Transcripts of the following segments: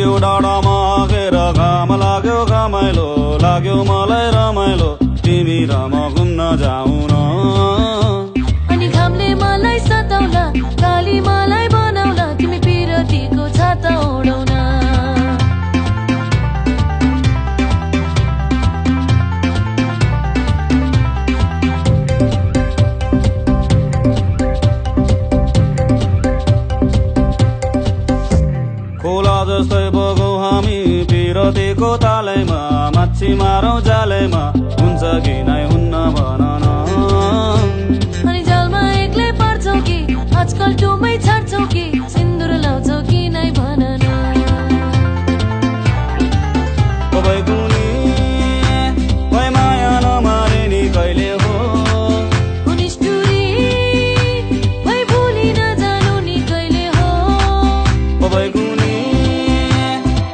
त्यो डाँडामा घेर घाम लाग्यो घमाइलो लाग्यो मलाई रमाइलो तिमी र म घुम्न जाऊ न अनि घामले मलाई सताउला काली मलाई बनाउला तिमी पिरतीको छाता ओढाउन खोला जस्तै बगौँ हामी पिरतीको तालैमा माछी मारौँ जालैमा हुन्छ कि नै हुन्न भन न अनि जालमा एक्लै पर्छौ कि आजकल टुमै छाड्छौ कि सिन्दुर लाउँछौ कि नै भन न भई कुनी भई माया नमारे नि कहिले हो निष्ठुरी भई भुली नजानु नि कहिले हो भई कुनी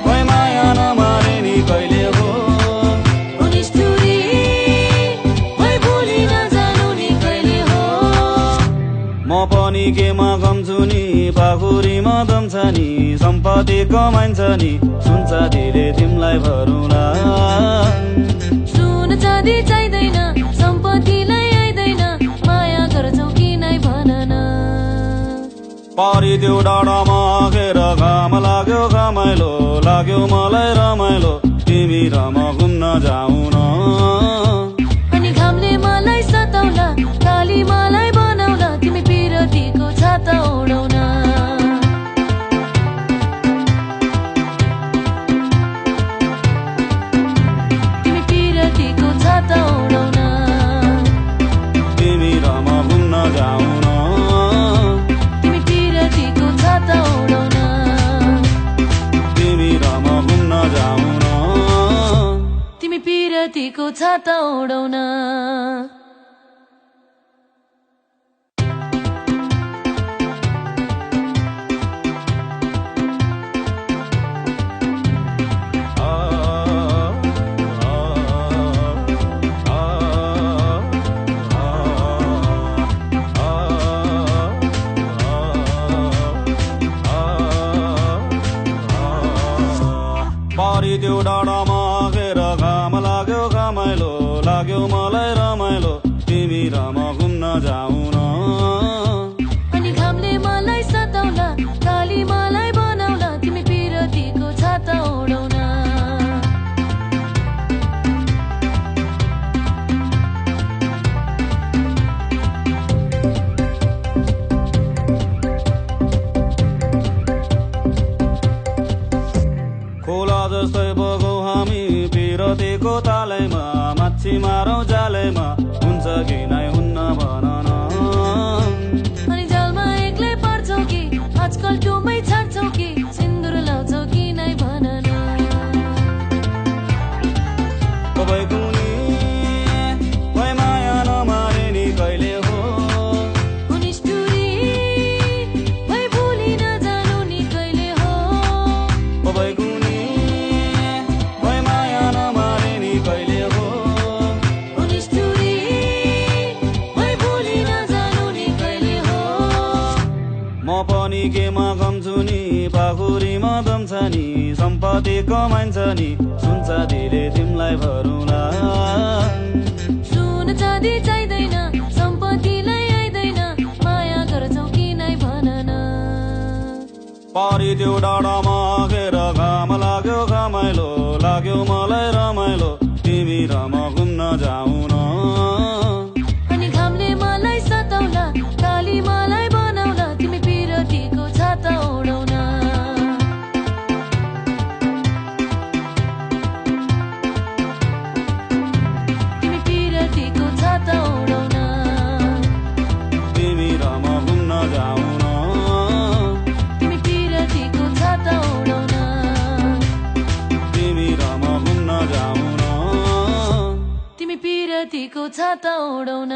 भई माया नमारे नि कहिले हो निष्ठुरी भई भुली नजानु नि कहिले हो म पनि केमा गम्छु नि पाखुरीमा दम छ नि सम्पत्ति कमाइन्छ नि सुन्छ दिले तिमीलाई भरौँला सुन चाँदी चाहिँदैन सम्पत्तिलाई आइदैन माया गर्छौ कि नै भन न पारी त्यो डाँडामा घेर घाम लाग्यो घमाइलो लाग्यो मलाई रमाइलो तिमी र म घुम्न जाऊ न अनि घामले मलाई सताउला काली मलाई बनाउला तिमी पिरतीको छाता ओढाउन तिमी पिरतीको छाता ओढाउन तिमी र म घुम्न जाऊ न तिमी पिरतीको छाता ओढाउन तिमी र म घुम्न जाऊ न तिमी पिरतीको छाता ओढाउन पारी त्यो डाँडामा घेर घाम लाग्यो घमाइलो लाग्यो मलाई रमाइलो तिमी र म घुम्न जाऊ न अनि घामले मलाई सताउला काली मलाई बनाउला तिमी पिरतीको छाता ओढाउन खोला जस्तै बगौँ हामी पिरतीको तालैमा माछी मारौँ जालैमा हुन्छ कि नै हुन्न भन न अनि जालमा एक्लै पर्छौ कि आजकल टुमै छाड्छौ कि सिन्दुर लाउँछौ कि नै भन न भई कुनी भई माया नमारे नि कहिले हो निष्ठुरी भई भुली नजानु नि कहिले हो भई कुनी भई माया नमारे नि कहिले हो निष्ठुरी भई भुली नजानु नि कहिले हो म पनि केमा गम्छु नि पाखुरीमा दम छ नि सम्पत्ति कमाइन्छ नि सुन्छ दिले तिमीलाई भरौँला सुन चाँदी चाहिँदैन सम्पत्तिलाई आइदैन माया गर्छौ कि नै भन न पारी त्यो डाँडामा घेर घाम लाग्यो घमाइलो लाग्यो मलाई रमाइलो तिमी र म घुम्न जाऊ न अनि घामले मलाई सताउला काली मलाई बनाउला तिमी पिरतीको छाता ओढाउन तिमी पिरतीको छाता ओढाउन तिमी र म घुम्न जाऊ न तिमी पिरतीको छाता ओढाउन तिमी र म घुम्न जाऊ न तिमी पिरतीको छाता ओढाउन